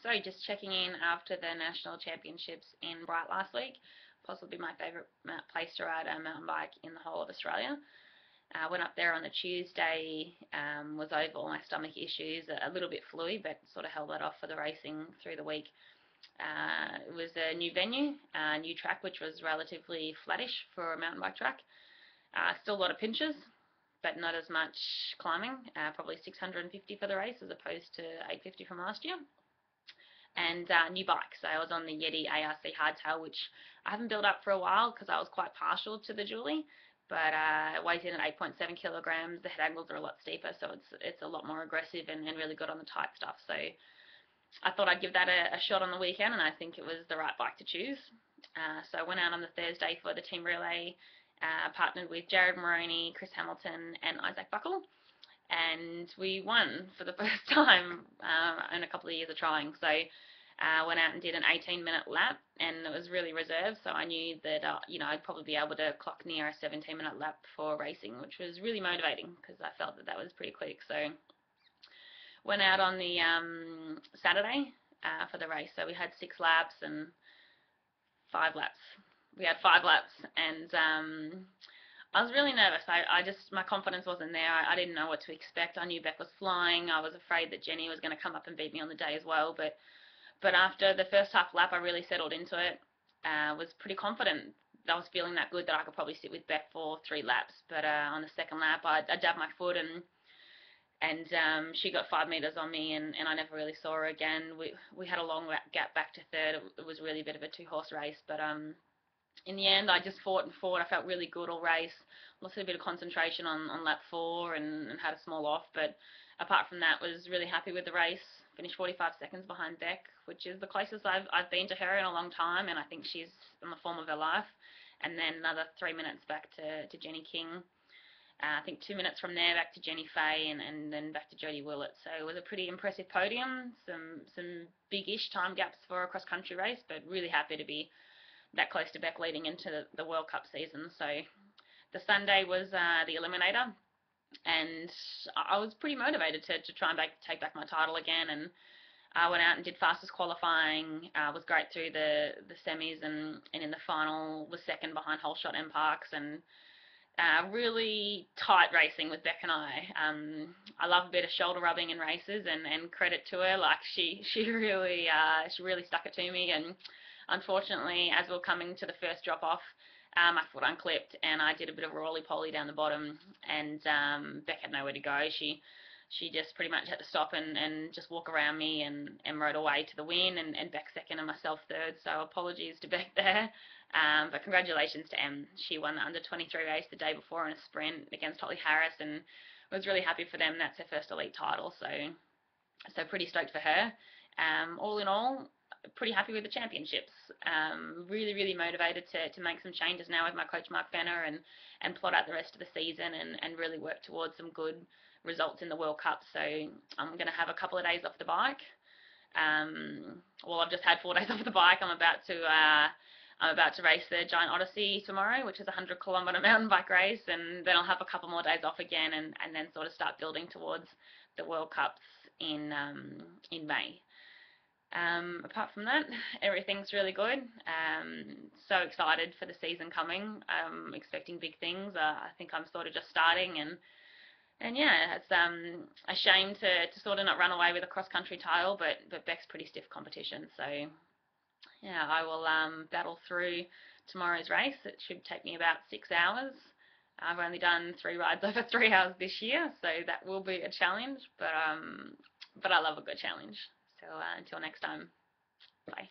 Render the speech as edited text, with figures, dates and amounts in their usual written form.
So just checking in after the National Championships in Bright last week, possibly my favourite place to ride a mountain bike in the whole of Australia. Went up there on the Tuesday, was over all my stomach issues, a little bit fluey, but sort of held that off for the racing through the week. It was a new venue, a new track, which was relatively flattish for a mountain bike track. Still a lot of pinches, but not as much climbing, probably 650 for the race as opposed to 850 from last year. And new bikes. So I was on the Yeti ARC hardtail, which I haven't built up for a while because I was quite partial to the Julie, but it weighs in at 8.7 kilograms. The head angles are a lot steeper, so it's a lot more aggressive and really good on the tight stuff. So I thought I'd give that a shot on the weekend, and I think it was the right bike to choose. So I went out on the Thursday for the team relay, partnered with Jared Moroney, Chris Hamilton, and Isaac Buckle, and we won for the first time in a couple of years of trying. So went out and did an 18-minute lap, and it was really reserved, so I knew that I'd probably be able to clock near a 17-minute lap for racing, which was really motivating because I felt that was pretty quick. So went out on the Saturday for the race. So we had 6 laps and 5 laps. We had 5 laps, and I was really nervous. My confidence wasn't there. I didn't know what to expect. I knew Beck was flying. I was afraid that Jenny was going to come up and beat me on the day as well. But after the first half lap, I really settled into it. Was pretty confident. I was feeling that good that I could probably sit with Beck for 3 laps. But on the second lap, I dabbed my foot and she got 5 meters on me, and I never really saw her again. We had a long gap back to third. It was really a bit of a 2-horse race, but in the end, I just fought and fought. I felt really good all race. Lost a bit of concentration on lap 4 and had a small off, but apart from that, was really happy with the race. Finished 45 seconds behind Beck, which is the closest I've been to her in a long time, and I think she's in the form of her life. And then another 3 minutes back to Jenny King. I think 2 minutes from there back to Jenny Fay, and then back to Jodie Willett. So it was a pretty impressive podium. Some big-ish time gaps for a cross-country race, but really happy to be that close to Beck leading into the World Cup season. So the Sunday was the Eliminator, and I was pretty motivated to try and take back my title again, and I went out and did fastest qualifying, was great through the semis, and in the final was second behind Holshot and Parks, and really tight racing with Beck and I love a bit of shoulder rubbing in races, and credit to her, like she really stuck it to me. And unfortunately, as we were coming to the first drop off, my foot unclipped, and I did a bit of a roly-poly down the bottom, and Beck had nowhere to go. She just pretty much had to stop and just walk around me and rode away to the win, and Beck second and myself third. So apologies to Beck there. But congratulations to Em. She won the under-23 race the day before in a sprint against Holly Harris, and was really happy for them. That's her first elite title, so pretty stoked for her. All in all, pretty happy with the championships. Really motivated to make some changes now with my coach Mark Fenner and plot out the rest of the season and really work towards some good results in the World Cup. So I'm going to have a couple of days off the bike. I've just had 4 days off the bike. I'm about to race the Giant Odyssey tomorrow, which is a 100-kilometre mountain bike race, and then I'll have a couple more days off again, and then sort of start building towards the World Cups in May. Apart from that, everything's really good. So excited for the season coming. Expecting big things. I think I'm sort of just starting, and yeah, it's a shame to sort of not run away with a cross-country title, but Beck's pretty stiff competition. So yeah, I will battle through tomorrow's race. It should take me about 6 hours. I've only done 3 rides over 3 hours this year, so that will be a challenge, but I love a good challenge. So until next time, bye.